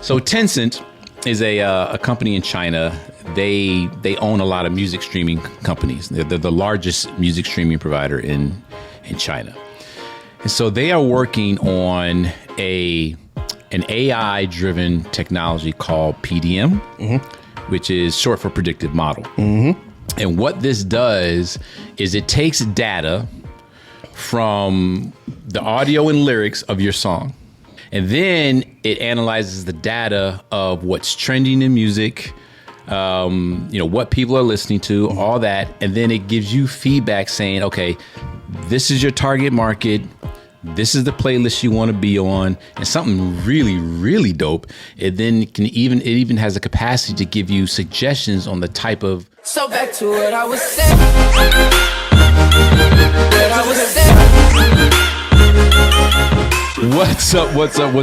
So Tencent is a company in China. They own a lot of music streaming companies. They're the largest music streaming provider in China. And so they are working on an AI-driven technology called PDM, which is short for Predictive Model. And what this does is it takes data from the audio and lyrics of your song, and then it analyzes the data of what's trending in music, what people are listening to, all that, and then it gives you feedback saying, okay, this is your target market, this is the playlist you want to be on, and something really, really dope. It then can even has the capacity to give you suggestions on the type of. So back to what I was saying. What's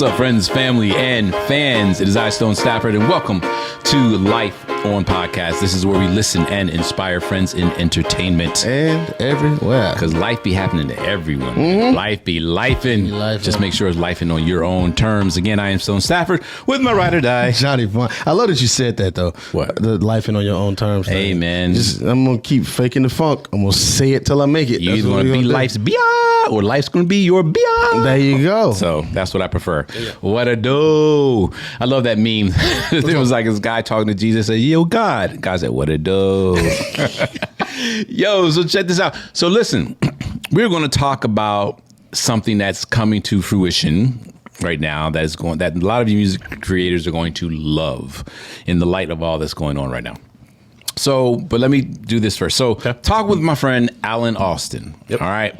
up, friends, family, and fans? It is I, Stone Stafford, and welcome to L.I.F.E podcast. This is where we listen and inspire friends in entertainment. And everywhere. Because life be happening to everyone. Life be lifing. Just make sure it's lifing on your own terms. Again, I am Stone Stafford with my ride or die. Johnny Vaughn. I love that you said that, though. What? The lifing on your own terms. Hey, man. I'm going to keep faking the funk. I'm going to say it till I make it. You either going to be life's bia or life's going to be your bia. There you go. So that's what I prefer. Yeah. What a do. I love that meme. There was like this guy talking to Jesus, said, yo, God. God said, what a do. Yo, so check this out. So listen, we're going to talk about something that's coming to fruition right now that a lot of you music creators are going to love in the light of all that's going on right now. So, but let me do this first. So, talk with my friend Alan Austin. Yep. All right.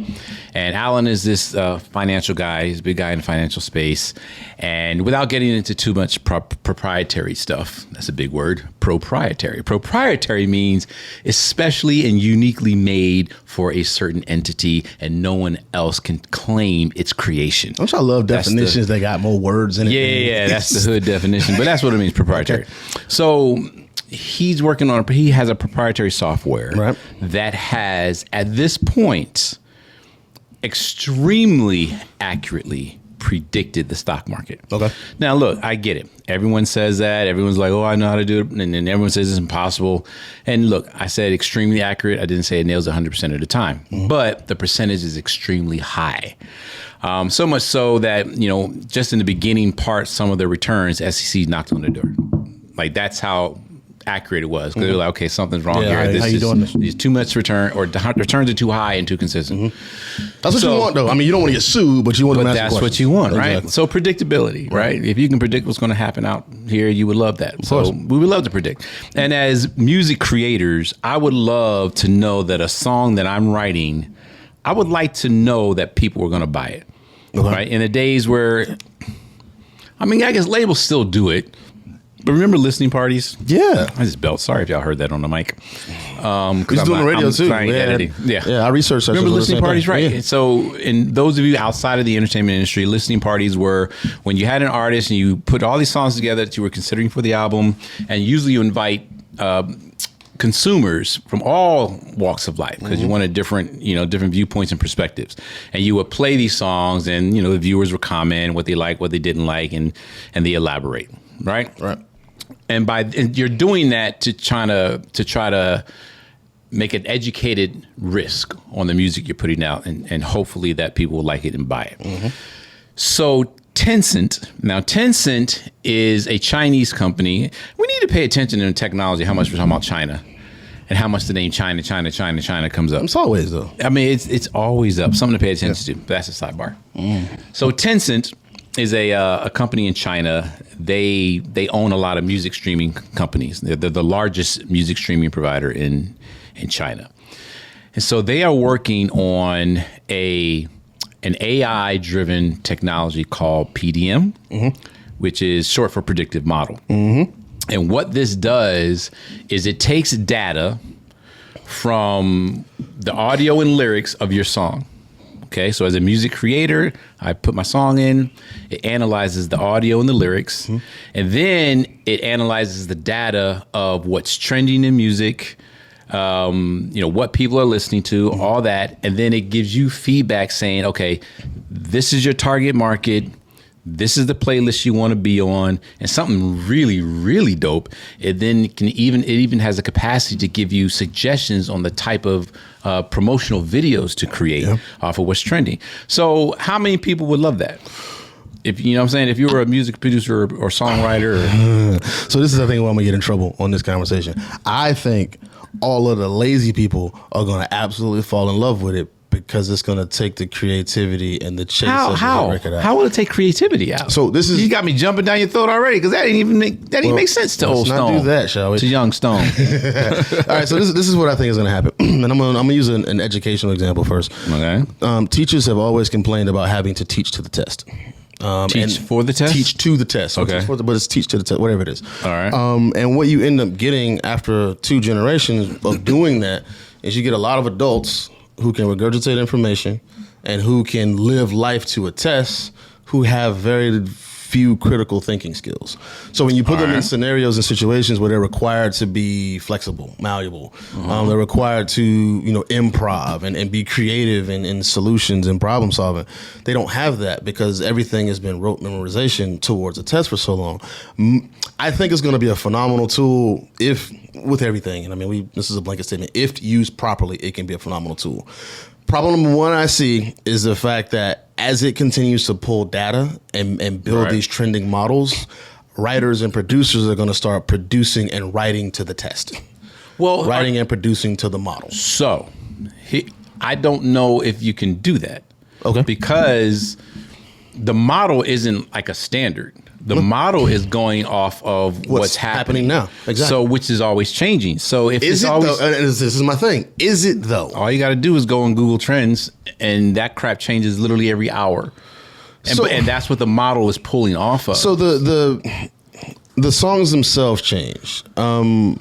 And Alan is this financial guy. He's a big guy in the financial space. And without getting into too much proprietary stuff, that's a big word, proprietary. Proprietary means especially and uniquely made for a certain entity, and no one else can claim its creation. Which I love definitions that got more words in it. Yeah, that's the hood definition. But that's what it means, proprietary. Okay. So, he has a proprietary software that has, at this point, extremely accurately predicted the stock market. Okay. Now, look, I get it. Everyone says that. Everyone's like, oh, I know how to do it. And then everyone says it's impossible. And look, I said extremely accurate. I didn't say it nails 100% of the time. But the percentage is extremely high. So much so that, just in the beginning part, some of the returns, SEC knocked on the door. Like, that's how accurate it was, because they're like, okay, something's wrong here. How you doing this? There's too much return, or returns are too high and too consistent. That's what you want, though. I mean, you don't want to get sued, but you want to ask questions. That's what you want, right? Exactly. So predictability, right? If you can predict what's going to happen out here, you would love that. So we would love to predict. And as music creators, I would love to know that a song that I'm writing, I would like to know that people are going to buy it, right? In the days where, I guess labels still do it. But remember listening parties? Yeah. I just belt. Sorry if y'all heard that on the mic. He's doing the radio too. Editing. Yeah, I researched that. Remember listening parties, right? Yeah. So, in those of you outside of the entertainment industry, listening parties were when you had an artist and you put all these songs together that you were considering for the album, and usually you invite consumers from all walks of life, because you wanted different viewpoints and perspectives, and you would play these songs, and the viewers would comment what they like, what they didn't like, and they elaborate, right? And you're doing that to try to make an educated risk on the music you're putting out, and hopefully that people will like it and buy it. So Tencent is a Chinese company. We need to pay attention in technology, how much we're talking about China and how much the name China comes up. It's always though. It's always up. Something to pay attention to. But that's a sidebar. So Tencent is a company in China. They own a lot of music streaming companies. They're the largest music streaming provider in China. And so they are working on an AI-driven technology called PDM, which is short for Predictive Model. And what this does is it takes data from the audio and lyrics of your song. Okay, so as a music creator, I put my song in, it analyzes the audio and the lyrics, and then it analyzes the data of what's trending in music, what people are listening to, all that, and then it gives you feedback saying, okay, this is your target market, This is the playlist you want to be on, and something really, really dope. It even has the capacity to give you suggestions on the type of promotional videos to create off of what's trending. So how many people would love that? If you know what I'm saying, if you were a music producer or songwriter. So this is the thing where I'm gonna get in trouble on this conversation. I think all of the lazy people are gonna absolutely fall in love with it because it's gonna take the creativity and the chase of the record out. How will it take creativity out? So this is, you got me jumping down your throat already, because that didn't even make sense to old Stone. Let's not do that, shall we? To young Stone. All right, so this is what I think is gonna happen, and I'm gonna use an educational example first. Okay. Teachers have always complained about having to teach to the test. Teach for the test? Teach to the test. So okay. But it's teach to the test, whatever it is. All right. And what you end up getting after 2 generations of doing that is you get a lot of adults who can regurgitate information and who can live life to a test, who have very few critical thinking skills. So when you put them in scenarios and situations where they're required to be flexible, malleable, they're required to, improv and be creative in solutions and problem solving. They don't have that because everything has been rote memorization towards a test for so long. I think it's going to be a phenomenal tool with everything. And this is a blanket statement. If used properly, it can be a phenomenal tool. Problem number one I see is the fact that as it continues to pull data and build these trending models, writers and producers are going to start producing and writing to the test. Well, writing and producing to the model. So, I don't know if you can do that. Okay. Because the model isn't like a standard. The model is going off of what's happening now. Exactly. So, which is always changing. So, if is it's it always, though, and this is my thing. Is it though? All you got to do is go on Google Trends, and that crap changes literally every hour. And that's what the model is pulling off of. So the songs themselves changed. For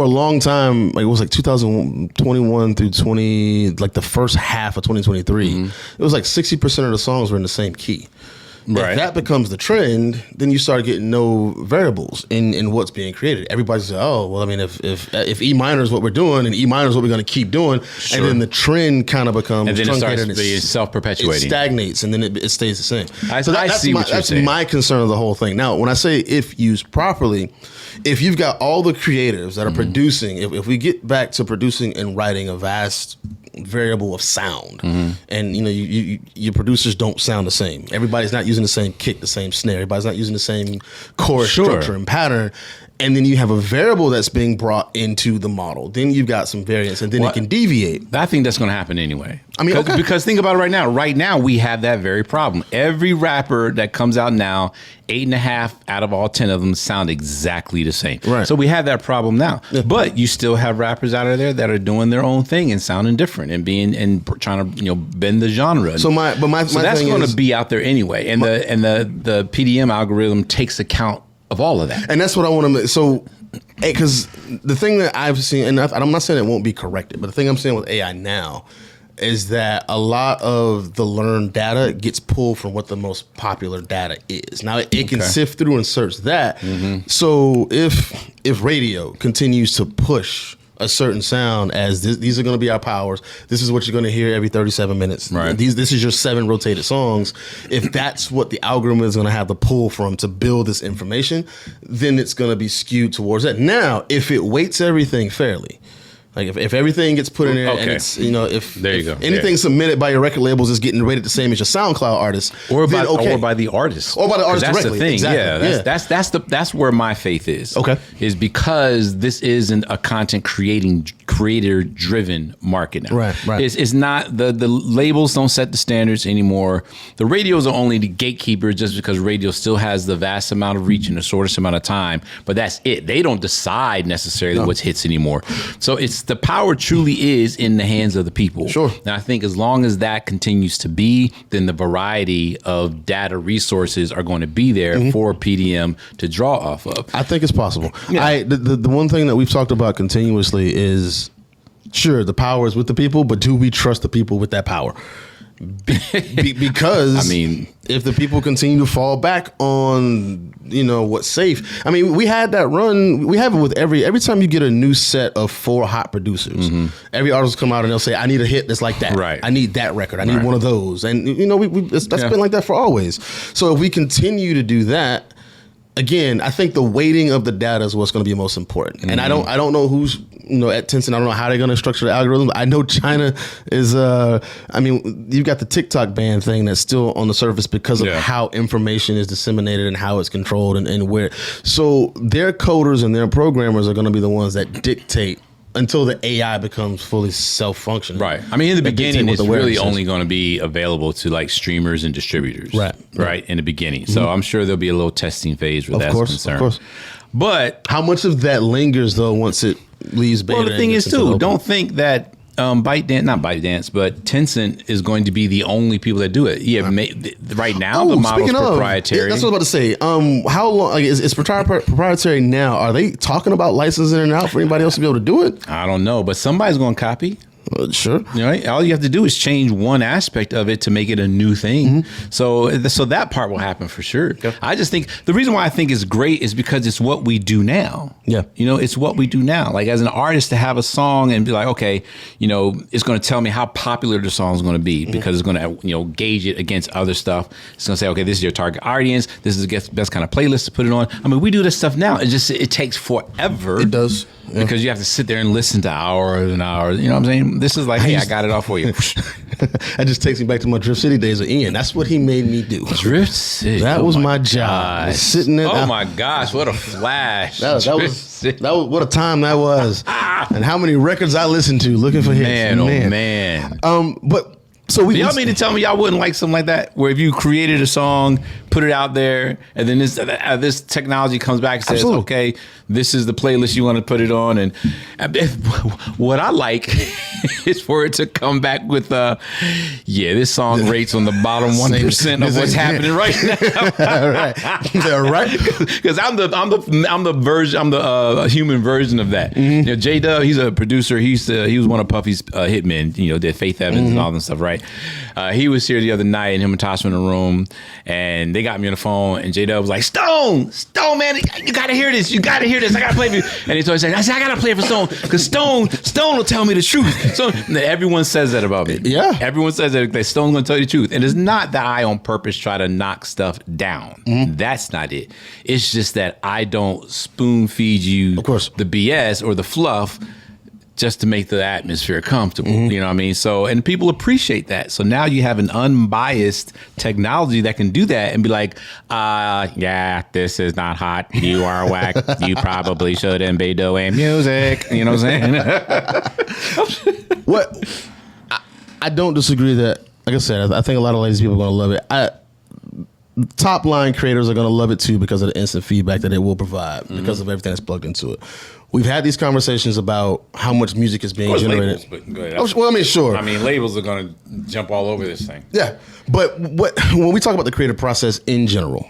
a long time, it was 2021 through the first half of 2023. It was 60% of the songs were in the same key. Right. If that becomes the trend, then you start getting no variables in what's being created. Everybody's like, oh, well, if E minor is what we're doing and E minor is what we're going to keep doing, and then the trend kind of becomes and then truncated it starts being self-perpetuating. It stagnates, and then it stays the same. That's my concern of the whole thing. Now, when I say if used properly, if you've got all the creatives that are producing, if we get back to producing and writing a vast variable of sound, and your producers don't sound the same. Everybody's not using the same kick, the same snare. Everybody's not using the same chorus structure and pattern. And then you have a variable that's being brought into the model. Then you've got some variance, and then it can deviate. I think that's going to happen anyway. Because think about it right now. Right now, we have that very problem. Every rapper that comes out now, 8.5 out of all 10 of them sound exactly the same. Right. So we have that problem now. Yeah. But you still have rappers out of there that are doing their own thing and sounding different and trying to bend the genre. So my that's going to be out there anyway. And the PDM algorithm takes account of all of that. And that's what I want to. So, because the thing that I've seen, and I'm not saying it won't be corrected, but the thing I'm saying with AI now is that a lot of the learned data gets pulled from what the most popular data is. Now, it can sift through and search that. So if radio continues to push a certain sound as these are going to be our powers, this is what you're going to hear every 37 minutes. Right. This is your 7 rotated songs. If that's what the algorithm is going to have to pull from to build this information, then it's going to be skewed towards that. Now, if it weights everything fairly, if everything gets put in there and it's anything submitted by your record labels is getting rated the same as your SoundCloud artist, or by the artist, directly. That's the thing. Exactly. Yeah, that's where my faith is. Okay, is because this isn't a content creator driven market now. Right. It's not the labels don't set the standards anymore. The radios are only the gatekeepers just because radio still has the vast amount of reach in the shortest amount of time. But that's it. They don't decide necessarily what's hits anymore. So the power truly is in the hands of the people. Sure. And I think as long as that continues to be, then the variety of data resources are going to be there for PDM to draw off of. I think it's possible. Yeah. The one thing that we've talked about continuously is, sure, the power is with the people, but do we trust the people with that power? Because I mean, if the people continue to fall back on what's safe, I mean, we had that run. We have it with every time you get a new set of 4 hot producers. Every artist will come out and they'll say, "I need a hit that's like that. Right. I need that record. I need one of those." And that's been like that for always. So if we continue to do that. Again, I think the weighting of the data is what's going to be most important. And I don't know who's at Tencent. I don't know how they're going to structure the algorithm. I know China is. You've got the TikTok ban thing that's still on the surface because of how information is disseminated and how it's controlled and where. So their coders and their programmers are going to be the ones that dictate until the AI becomes fully self-functioning. Right. I mean, in the beginning, it's really only going to be available to like streamers and distributors. Right. In the beginning. So I'm sure there'll be a little testing phase where that's concerned. Of course. But how much of that lingers though once it leaves beta? Well, the thing is too, don't think that not ByteDance, but Tencent is going to be the only people that do it. Right now the model's proprietary. That's what I was about to say. How long is proprietary now? Are they talking about licensing it out for anybody else to be able to do it? I don't know, but somebody's going to copy. Sure. Right. All you have to do is change one aspect of it to make it a new thing. So that part will happen for sure. Yeah. I just think the reason why I think it's great is because it's what we do now. Yeah. It's what we do now. Like as an artist to have a song and be like, okay, it's going to tell me how popular the song is going to be because it's going to, gauge it against other stuff. It's going to say, okay, this is your target audience. This is the best kind of playlist to put it on. I mean, we do this stuff now. It takes forever. It does. Yeah. Because you have to sit there and listen to hours and hours. You know what I'm saying? This is like, hey, I got it all for you. That just takes me back to my Drift City days with Ian. That's what he made me do. Drift City. That was my job. Sitting there. Oh my gosh, what a flash. that was what a time that was. And how many records I listened to looking for hits. Man. But so y'all mean to tell me y'all wouldn't like something like that? Where if you created a song, put it out there, and then this technology comes back and says, Absolutely. okay, this is the playlist you want to put it on. And what I like is for it to come back with, this song rates on the bottom 1% of what's happening right now. right. Because I'm the human version of that. J-Dub, he's a producer. He was one of Puffy's hitmen. Did Faith Evans and all that stuff, right? He was here the other night, and him and Tosh were in the room, and they got me on the phone, and J-Dub was like, Stone, man, you gotta hear this. I gotta play it for you. And he told me, I gotta play it for Stone, because Stone will tell me the truth. So everyone says that about me. Yeah. Everyone says that Stone's gonna tell you the truth. And it's not that I on purpose try to knock stuff down. That's not it. It's just that I don't spoon feed you of course the BS or the fluff just to make the atmosphere comfortable. You know what I mean? So, and people appreciate that. So now you have an unbiased technology that can do that and be like, this is not hot. You are whack. You probably shouldn't be doing music. You know what I'm saying? What? I don't disagree that, like I said, I think a lot of ladies people are going to love it. Top line creators are going to love it too because of the instant feedback that it will provide because of everything that's plugged into it. We've had these conversations about how much music is being generated. Labels, but go ahead. Well, I mean, sure. I mean, labels are going to jump all over this thing. Yeah. But when we talk about the creative process in general,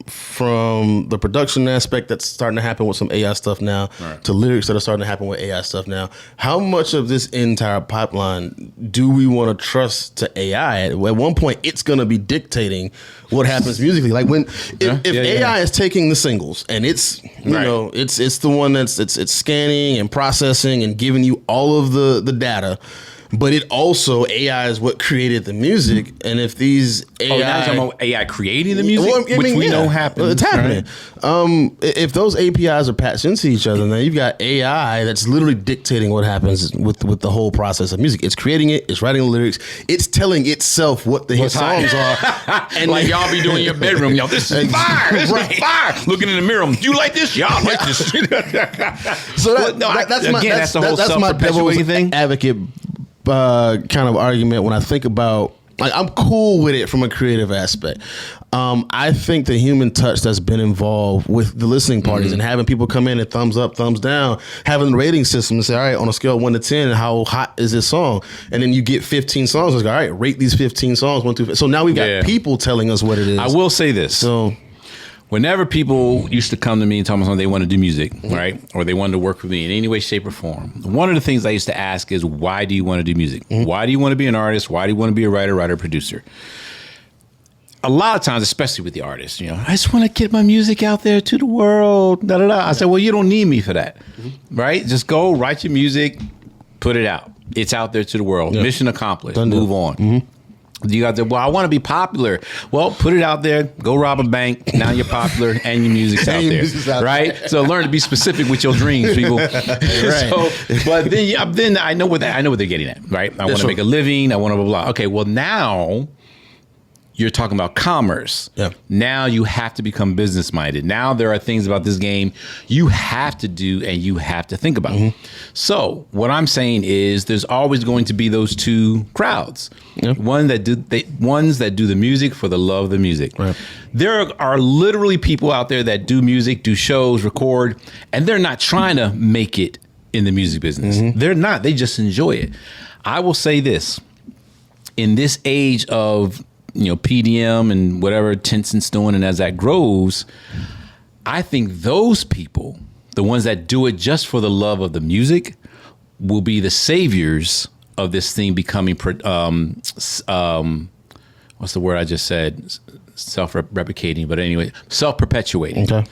from the production aspect that's starting to happen with some AI stuff now, to lyrics that are starting to happen with AI stuff now, how much of this entire pipeline do we want to trust to AI? At one point, it's going to be dictating what happens musically. Like if AI is taking the singles and it's it's the one that's it's scanning and processing and giving you all of the data. But it also, AI is what created the music. And if these AI... now you're talking about AI creating the music? Which we know happens. It's happening. Right? If those APIs are patched into each other, then you've got AI that's literally dictating what happens with the whole process of music. It's creating it. It's writing the lyrics. It's telling itself what the hit songs are. And like y'all be doing in your bedroom. Y'all, this is fire. This is fire. Looking in the mirror. Do you like this? Y'all like this. So that's my devil's advocate kind of argument when I think about, like, I'm cool with it from a creative aspect. I think the human touch that's been involved with the listening parties and having people come in and thumbs up, thumbs down, having the rating system and say, all right, on a scale of 1 to 10, how hot is this song? And then you get 15 songs. It's like, all right, rate these 15 songs 1 through 5. So now we've got people telling us what it is. I will say this. So whenever people used to come to me and tell me something they want to do music, right? Or they wanted to work with me in any way, shape, or form. One of the things I used to ask is, why do you want to do music? Why do you want to be an artist? Why do you want to be a writer, producer? A lot of times, especially with the artists, I just want to get my music out there to the world. Da, da, da. I said, well, you don't need me for that, right? Just go write your music, put it out. It's out there to the world. Mission accomplished. Move on. You got to, well, I want to be popular. Well, put it out there. Go rob a bank. Now you're popular and your music's out there, right? So learn to be specific with your dreams, people. Right. So, but then I know what they're getting at, right? I want to make a living. I want to blah. Okay, well now you're talking about commerce. Yeah. Now you have to become business minded. Now there are things about this game you have to do and you have to think about. So what I'm saying is there's always going to be those two crowds. Ones that do the music for the love of the music. Right. There are literally people out there that do music, do shows, record, and they're not trying to make it in the music business. They're not. They just enjoy it. I will say this. In this age of PDM and whatever Tencent's doing, and as that grows, I think those people, the ones that do it just for the love of the music, will be the saviors of this thing becoming, what's the word I just said? Self-replicating, but anyway, self-perpetuating. Okay.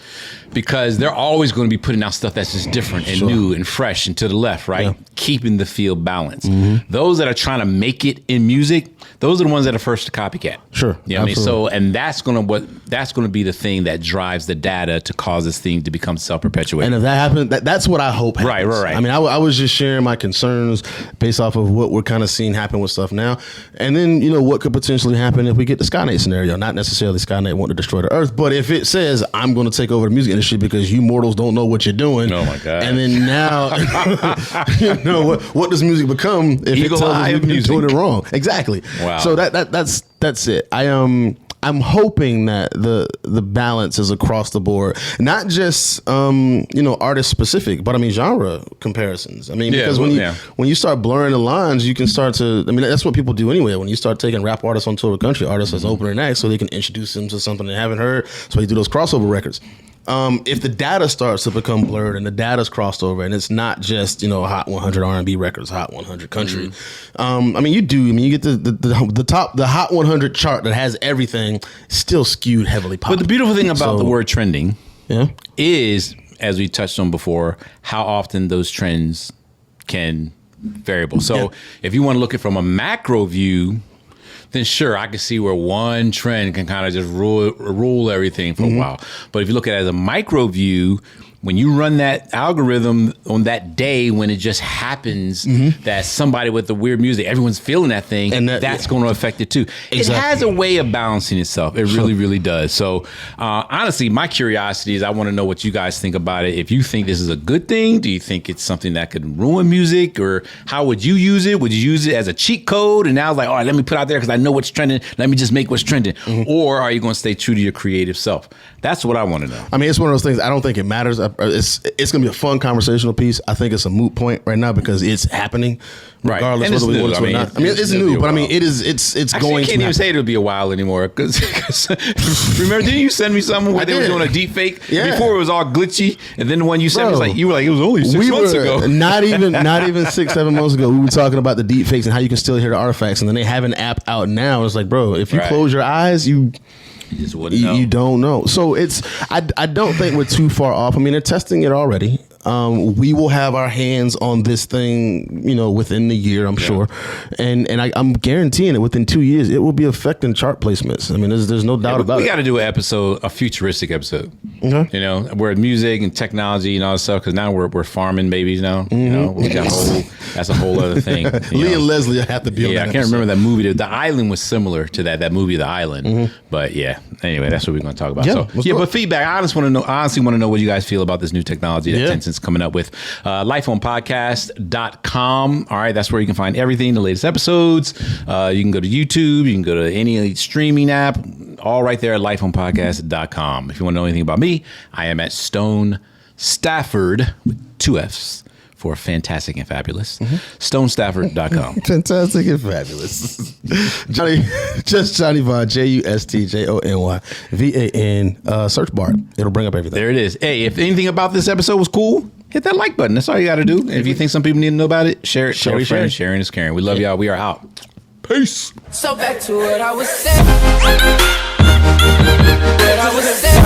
Because they're always going to be putting out stuff that's just different and new and fresh and to the left, right? Yeah. Keeping the field balanced. Those that are trying to make it in music, those are the ones that are first to copycat. Sure. You know what I mean? So, and that's going to be the thing that drives the data to cause this thing to become self-perpetuating. And if that happens, that's what I hope happens. Right. I mean, I was just sharing my concerns based off of what we're kind of seeing happen with stuff now. And then, what could potentially happen if we get the Skynet scenario, not necessarily Skynet wanting to destroy the earth, but if it says, I'm going to take over the music industry because you mortals don't know what you're doing. Oh my God. And then now, what does music become if it tells us we're doing it wrong? Exactly. Wow. So that's it. I'm hoping that the balance is across the board, not just artist specific, but I mean genre comparisons. I mean, because when you start blurring the lines, you can start to. I mean, that's what people do anyway. When you start taking rap artists on tour with country artists as opening acts, so they can introduce them to something they haven't heard, so they do those crossover records. If the data starts to become blurred and the data's crossed over and it's not just, Hot 100 R&B records, Hot 100 country. I mean, you get the Hot 100 chart that has everything still skewed heavily pop. But the beautiful thing about the word trending is, as we touched on before, how often those trends can variable. So if you want to look at it from a macro view, then sure, I can see where one trend can kind of just rule everything for a while. But if you look at it as a micro view, when you run that algorithm on that day when it just happens that somebody with the weird music, everyone's feeling that thing, and that's going to affect it too. Exactly. It has a way of balancing itself. It really, really does. So honestly, my curiosity is I want to know what you guys think about it. If you think this is a good thing, do you think it's something that could ruin music, or how would you use it? Would you use it as a cheat code? And now it's like, all right, let me put out there because I know what's trending. Let me just make what's trending. Or are you going to stay true to your creative self? That's what I want to know. I mean, it's one of those things. I don't think it matters. It's going to be a fun conversational piece. I think it's a moot point right now because it's happening, regardless whether we want it or not. I mean, it's new, but I mean, it's actually, going. I can't even say it'll be a while anymore. Because remember, didn't you send me something where they were doing a deep fake before it was all glitchy, and then the one you sent me was like, you were like, it was only 6 months ago. Not even 6-7 months ago, we were talking about the deep fakes and how you can still hear the artifacts, and then they have an app out now. It's like, bro, if you close your eyes, you just wouldn't know. You don't know. So I don't think we're too far off. I mean, they're testing it already. We will have our hands on this thing, within the year, I'm sure. And I'm guaranteeing it within 2 years, it will be affecting chart placements. I mean, there's no doubt about it. We got to do a futuristic episode, where music and technology and all that stuff, because now we're farming babies now. We got that's a whole other thing. Lee and Leslie have to be on that I can't remember that movie. The Island was similar to that movie, The Island. But anyway, that's what we're going to talk about. But feedback. I honestly want to know what you guys feel about this new technology that Tencent's coming up with. LifeOnPodcast.com. All right, that's where you can find everything, the latest episodes. You can go to YouTube. You can go to any streaming app. All right there at LifeOnPodcast.com. If you want to know anything about me, I am at Stone Stafford with 2 Fs. for fantastic and fabulous. StoneStafford.com. Fantastic and fabulous. Johnny, just Johnny Vaughn, JUSTJONYVAN. Search bar. It'll bring up everything. There it is. Hey, if anything about this episode was cool, hit that like button. That's all you got to do. And if you think some people need to know about it, share it. Tell a friend. Sharing is caring. We love y'all. We are out. Peace. So back to what I was saying. What I was saying.